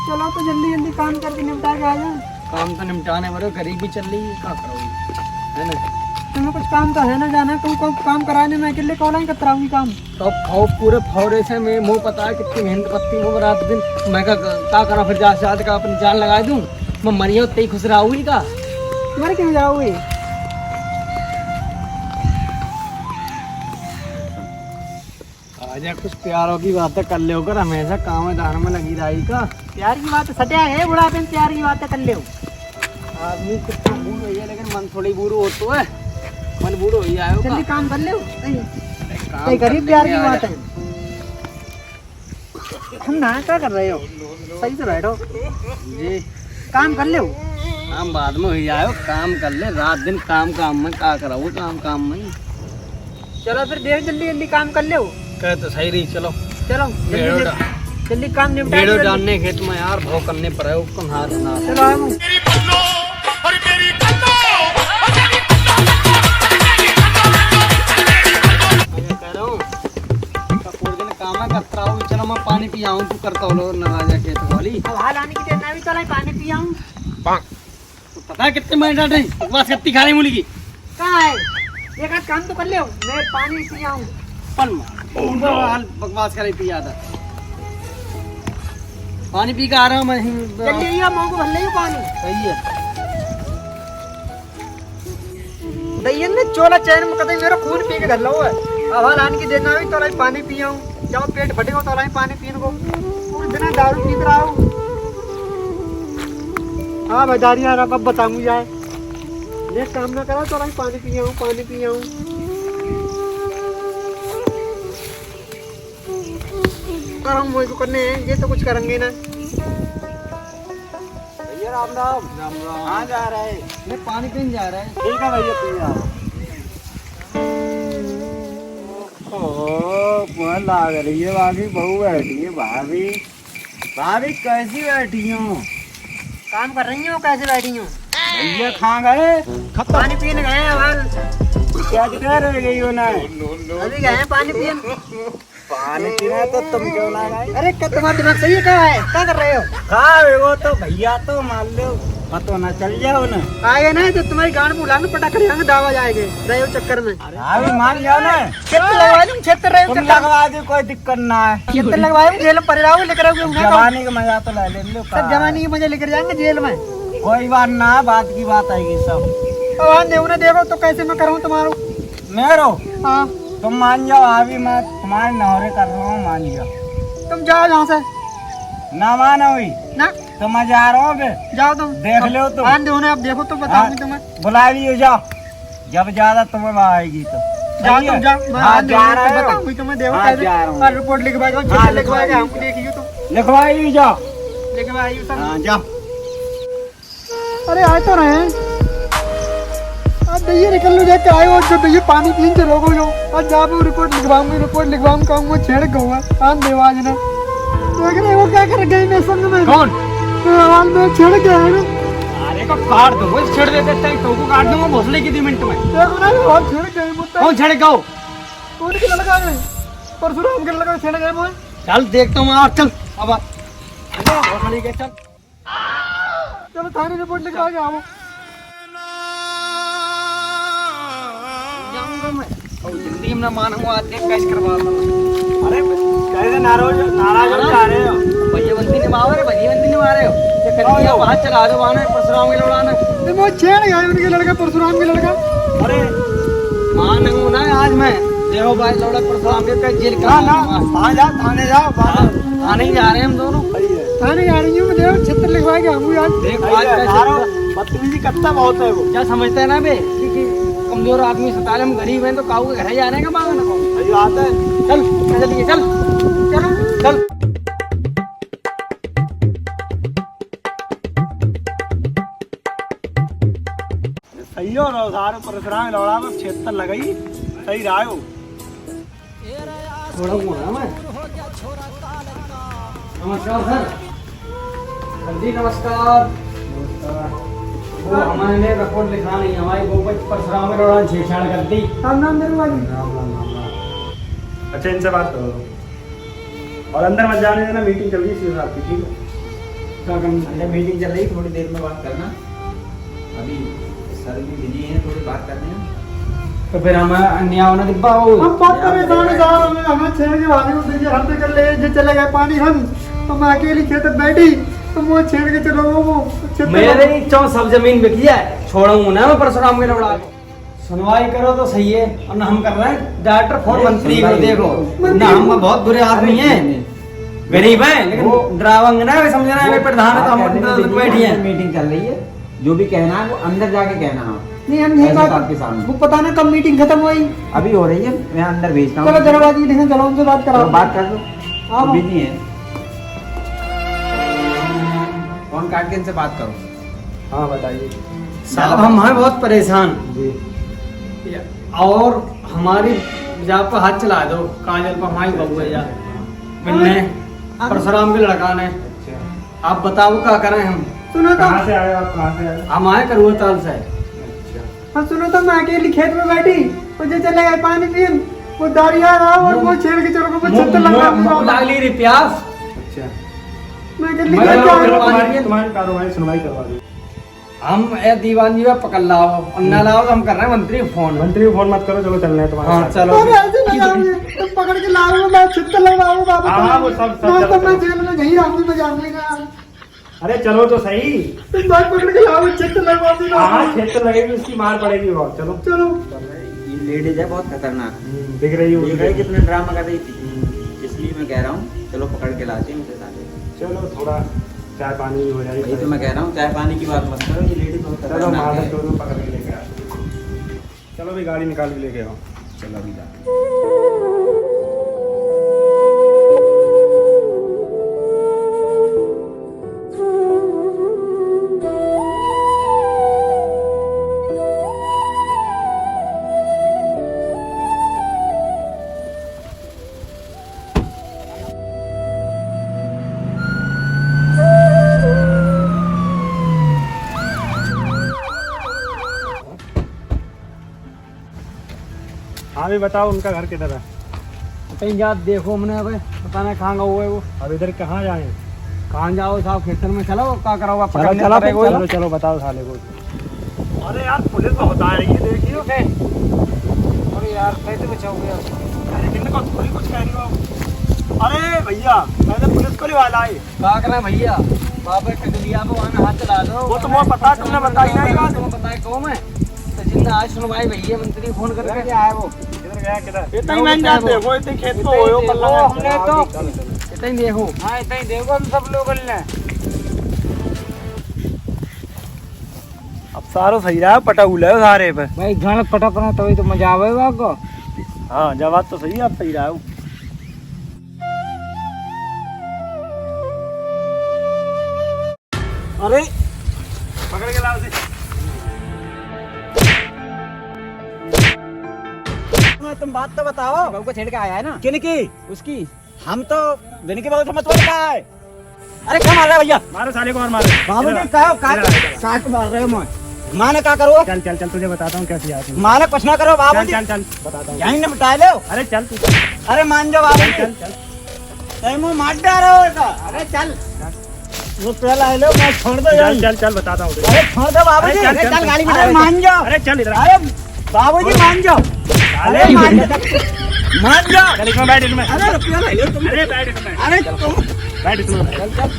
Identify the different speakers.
Speaker 1: चलो तो जल्दी जल्दी काम करके निपटा के आ जाओ।
Speaker 2: काम तो निपटाने वाले गरीबी चल रही है, क्या करोगे, है ना।
Speaker 1: तुम्हें कुछ काम तो है ना, जाना कोई काम कराने में अकेले कौन कराऊंगी काम।
Speaker 2: तो खाओ पूरे फौरे से मैं मुँह पता है कितनी मेहनत करती हूँ रात दिन। मैं क्या करा फिर जात का अपनी जान लगा दूँ। मैं मरियो ते खुश रहा हुई का
Speaker 1: मर क्यों जाओगे।
Speaker 2: आजा कुछ प्यारों की बातें कर ले होकर, हमेशा काम धार में लगी रही का।
Speaker 1: प्यार की बात सटिया है, बुढ़ापे में प्यार की बातें कर ले।
Speaker 2: आदमी कितना बूढ़ हो है लेकिन मन थोड़ी बूढ़ हो तो है, मन बूढ़ हो ही आयो
Speaker 1: जल्दी काम कर ले।
Speaker 2: काम
Speaker 1: गरीब प्यार की बात है। हम ना क्या कर रहे हो, सही से बैठो
Speaker 2: जी।
Speaker 1: काम कर ले।
Speaker 2: काम बाद में ही आयो, काम कर ले। रात दिन काम में क्या करा वो काम में।
Speaker 1: चलो फिर देख जल्दी जल्दी काम कर ले।
Speaker 2: कह तो सही रही। चलो
Speaker 1: चलो जल्दी काम निपटा
Speaker 2: भेड़ो जानने खेत में यार भाव करने पर है उसको हाथ ना।
Speaker 1: चलो आओ।
Speaker 2: चलो मैं पानी पिया हूँ, तू करता हो नाराजा खेत वाली।
Speaker 1: लाने की देना भी चला पानी पिया हूँ।
Speaker 2: तो पता है कितने मिनट रही बकवास करती खाने मूली की।
Speaker 1: कहाँ है एक आध काम तो कर ले। मैं पानी पिया हूँ।
Speaker 2: बकवास कर रही था। पानी पी के आ रहा हूँ मैं।
Speaker 1: जल्दी माँ को भर ले पानी।
Speaker 2: सही है।
Speaker 1: दैयन ने चोला चैन में कदम मेरा खून पी के धर लो है। अब लाने की देना भी तो पानी पिया हूँ। जब पेट फटेगा तो पानी पीने को पूरे दिन दारू पीत रहा हूँ। हाँ बजारी आ रहा, अब बताऊँ जाए ये काम ना करा तो पानी पिया हूँ, पानी पिया हूँ। काम मुझे करने हैं, ये तो कुछ करेंगे ना।
Speaker 2: भैया राम राम। राम राम।
Speaker 1: कहाँ जा रहा है।
Speaker 2: मैं पानी पीने जा रहा है।
Speaker 1: ठीक है भैया पिया।
Speaker 2: ओह लाग रही है भाभी, बहू बैठी है। भाभी भाभी कैसी बैठी हूँ।
Speaker 1: काम कर रही हूँ, कैसे बैठी हूँ।
Speaker 2: भैया कहाँ गए।
Speaker 1: पानी पीने गए हैं।
Speaker 2: क्या दिखा रह गई हो ना।
Speaker 1: अभी गए हैं पानी पीने।
Speaker 2: पानी पीना तो तुम क्यों ना गए।
Speaker 1: अरे क्या तुम्हारा दिमाग सही है, क्या है, क्या कर रहे हो।
Speaker 2: कहा वो तो भैया तो मान लो पतो ना चल जाओ ना।
Speaker 1: आएगा ना तो तुम्हारी गांड में उलाने पटा कर दावा जाएंगे रहे हो चक्कर में।
Speaker 2: अभी मान जाओ ना।
Speaker 1: क्षेत्र लगवा दूं, क्षेत्र रहे हो
Speaker 2: तुम लगवा दो, कोई दिक्कत ना है।
Speaker 1: क्षेत्र लगवाए जेल में पड़े रहोगे, लेकर
Speaker 2: जवानी का मजा तो ले लो।
Speaker 1: सब जवानी की मजा लेकर जाएंगे जेल में।
Speaker 2: कोई बात ना, बात की बात आएगी सब।
Speaker 1: और देव ने देखो तो कैसे मैं करूँ तुम्हारो।
Speaker 2: मेरो
Speaker 1: हाँ
Speaker 2: तुम मान जाओ। अभी मैं तुम्हारे नहरे कर रहा हूँ, मान जाओ।
Speaker 1: तुम जाओ यहाँ से।
Speaker 2: ना मानो हुई
Speaker 1: ना
Speaker 2: तो मैं जा रहा हूँ।
Speaker 1: जाओ तुम,
Speaker 2: देख लो तुम।
Speaker 1: हाँ देव ने अब देखो तो बताऊंगी तुम्हें।
Speaker 2: बुला लियो, जाओ। जब ज्यादा तुम्हें आएगी तो
Speaker 1: जाओ तुम जाओ।
Speaker 2: हाँ जा रहा है।
Speaker 1: बताऊंगी तुम्हें देखो
Speaker 2: हाँ, जा रहा हूँ।
Speaker 1: कैसे रिपोर्ट लिखवाएगा, चिट्ठी लिखवाएगा, हमको देखियो तुम
Speaker 2: लिखवाई जाओ।
Speaker 1: लिखवाइयो सब।
Speaker 2: हाँ जाओ।
Speaker 1: अरे आए तो रहे। अब भैया निकल लो जाके आए हो। जब भैया पानी पीने से रोको जो आज जाओ रिपोर्ट लिखवाऊंगी कहूँगा छेड़ कहूँगा आन देवाज ने देख रहे हो क्या कर गई मैं संग में।
Speaker 2: कौन
Speaker 1: हाल में छेड़ गया है ना।
Speaker 2: अरे को काट दो, वो छेड़ देते थे तो को काट दूंगा भोसले की 2 मिनट में।
Speaker 1: देखो ना हाल छेड़ गए मुझसे।
Speaker 2: कौन छेड़ गया।
Speaker 1: कौन के लड़का है परशुराम के लड़का छेड़ गए मुझे।
Speaker 2: चल देखता हूँ मैं। चल अब भोसले के चल।
Speaker 1: चलो थाने रिपोर्ट लिखवा के आओ।
Speaker 2: जिंदगी में मानूंगा आज देख कैसे करवा।
Speaker 1: अरे कैसे नाराज जा रहे हो।
Speaker 2: भैया बंदी निभाओ रे, भैया बंदी निभा रहे हो। ये कर दिया वहां चला दो, वहां परशुराम के लौड़ा ने
Speaker 1: वो छेड़ गया उनके लड़का परशुराम के लड़का।
Speaker 2: अरे मानूंगा ना आज मैं। देखो भाई लौड़ा परशुराम के जेल का
Speaker 1: ना थाने जाओ।
Speaker 2: थाने ही जा रहे हैं हम दोनों।
Speaker 1: थाने जा रही हूँ मैं। देखो चित्र लिखवा के हम यार।
Speaker 2: देख आज बदतमीजी करता बहुत है वो। क्या समझता है ना बे कि कमजोर आदमी सताले, हम गरीब हैं तो काऊ के घर ही जा रहे हैं। मांगना सही बात है। चल चलिए चल चलो चल।
Speaker 1: सही हो रोजगार परशुराम लौड़ा में क्षेत्र लगाई सही रहा हो।
Speaker 2: थोड़ा हुआ मैं। नमस्कार सर जी। नमस्कार। वो हमारे रिपोर्ट लिखा नहीं, हमारी वो परशुराम में लौड़ा छेड़छाड़ कर दी।
Speaker 1: राम नाम देने वाली।
Speaker 3: अच्छा इनसे बात करो और अंदर मत जाने देना, मीटिंग चल रही है आपकी। ठीक है अंदर मीटिंग चल रही है, थोड़ी देर में बात करना। अभी सर भी बिजी हैं, थोड़ी बात करने हैं।
Speaker 2: तो फिर हम अन्य होना दिब्बा हो
Speaker 1: हम बहुत परेशान है साहब, हमें छेड़ के भागे को दीजिए, हम तो कर ले जो चले गए पानी हम अकेली खेत में बैठी तो वो छेड़ के चलो वो
Speaker 2: मेरे चौ सब जमीन बिक जाए छोड़ूंगा ना मैं परशुराम के लौड़ा को। सुनवाई करो तो सही है, और ना हम कर रहे हैं डायरेक्टर फोन मंत्री को। देखो ना, हम बहुत बुरे आदमी हैं, गरीब हैं, लेकिन ड्रावंग ना समझना है प्रधान है तो हम बैठी हैं।
Speaker 3: मीटिंग चल रही है, जो भी कहना है वो अंदर जाके कहना है।
Speaker 1: नहीं हम नहीं बात
Speaker 3: आपके सामने
Speaker 1: वो पता ना कब मीटिंग खत्म हुई,
Speaker 3: अभी हो रही है, मैं अंदर भेजता हूँ।
Speaker 1: चलो दरवाजे देखो, चलो उनसे बात कराओ।
Speaker 3: बात कर लो,
Speaker 1: हाँ।
Speaker 3: बिजी है, फोन काट के इनसे बात करो।
Speaker 2: हाँ बताइए साहब, हम हैं बहुत परेशान जी, और हमारी जा पर हाथ चला दो, काजल पर हमारी बहू है जा मिलने परशुराम के लड़का ने। आप बताओ क्या करें हम।
Speaker 1: सुनो तो
Speaker 2: कहाँ से आए आप, कहाँ से आए? हम आए करुआ ताल से।
Speaker 1: हाँ सुनो तो, मैं अकेली खेत में बैठी मुझे चले गए पानी पीन, वो दारिया रहा और वो छेड़ के चलो वो छत्तर लगा
Speaker 2: लागली रे प्यास।
Speaker 1: मैं अकेली खेत में
Speaker 2: तुम्हारी कार्रवाई सुनवाई करवा दी। हम ए दीवान जी में पकड़ लाओ और ना लाओ तो हम कर रहे हैं मंत्री को फोन। मंत्री को फोन मत करो, चलो चलने हैं तुम्हारे। हाँ चलो,
Speaker 1: अरे ऐसे लगाओगे तुम पकड़ के लाओगे, मैं छत्तर लगाऊंगा बाबा।
Speaker 2: हाँ वो सब
Speaker 1: तो मैं जेल में नहीं रहूंगी, मैं जाऊंगी ना।
Speaker 2: अरे चलो तो सही,
Speaker 1: तुम बात पकड़ के लाओगे, छत्तर लगवाओगे।
Speaker 2: हाँ क्षेत्र लगेगी, उसकी मार पड़ेगी बहुत। चलो
Speaker 1: चलो,
Speaker 3: ये लेडीज है बहुत खतरनाक,
Speaker 2: दिख रही है,
Speaker 3: देख रही कितने ड्रामा कर रही थी, इसलिए मैं कह रहा हूँ चलो पकड़ के लाते हैं उनके साथ।
Speaker 2: चलो थोड़ा चाय पानी भी हो जाएगी।
Speaker 3: वही तो मैं कह रहा हूँ, चाय पानी की बात मत करो, ये लेडीज बहुत
Speaker 2: चलो
Speaker 3: खतरनाक
Speaker 2: मार
Speaker 3: है।
Speaker 2: तो पकड़ के लेके आओ। चलो भी गाड़ी निकाल के लेके आओ।
Speaker 3: चलो अभी जा।
Speaker 2: हाँ भी बताओ, उनका घर किधर है? कहीं याद देखो हमने, अब पता नहीं कहाँ हुआ है वो। अब इधर कहाँ जाए? कहाँ जाओ साहब, खेतर में चलो, क्या करो आप? चलो चलो चलो बताओ साले को। अरे यार पुलिस बहुत आ रही है, देखियो। अरे यार कैसे बचाओगे आप? अरे कितने को थोड़ी कुछ कह रही हो। अरे भैया मैं तो पुलिस को ही वाला है। क्या करना भैया, बाबा टकलिया को वहाँ हाथ चला दो। वो तो मुझे पता, तुमने बताई नहीं बात। तुम्हें बताया कौन है? तो जिंदा आज सुनवाई भैया, मंत्री फोन करके क्या है वो? किधर गया किधर? इतना ही मैंने जाते देखो, इतने खेत को होयो कल्ला हमने तो इतना ही देखो। हां इतना ही देखो हम सब लोगों ने। अब सारो सही रहा, पटाउल है सारे पे भाई, गाना पटक रहा तभी तो मजा आवेगा आपको। हां जवाब तो सही है, अब सही रहा। अरे पकड़ के लाओ से। तुम बात तो बताओ, बहू को छेड़ के आया है ना? किन की? उसकी। हम तो बिन की बहू समझ तो क्या है? अरे क्या मार रहा है भैया? मारो साले को और मारो। बाबू ने कहा काट मार रहे हो मैं। माँ ने क्या करो? चल चल चल तुझे बताता हूँ कैसे आती। माँ ने कुछ ना करो बाबू। चल चल चल बताता हूँ। यहीं ने मिटा लो। अरे चल तू। अरे मान जाओ बाबू। चल चल। मुँह मार डालो। अरे चल। वो चल आए लो, मैं छोड़ दो। चल चल चल बताता हूँ। अरे छोड़ दो बाबू जी। चल गाड़ी में। अरे मान जाओ। अरे चल इधर। अरे बाबू जी मान जाओ। अरे मान जाओ। चल इसमें बैठ इसमें। अरे रुपया ले लो तुम। अरे बैठ इसमें। अरे तुम बैठ इसमें। चल चल।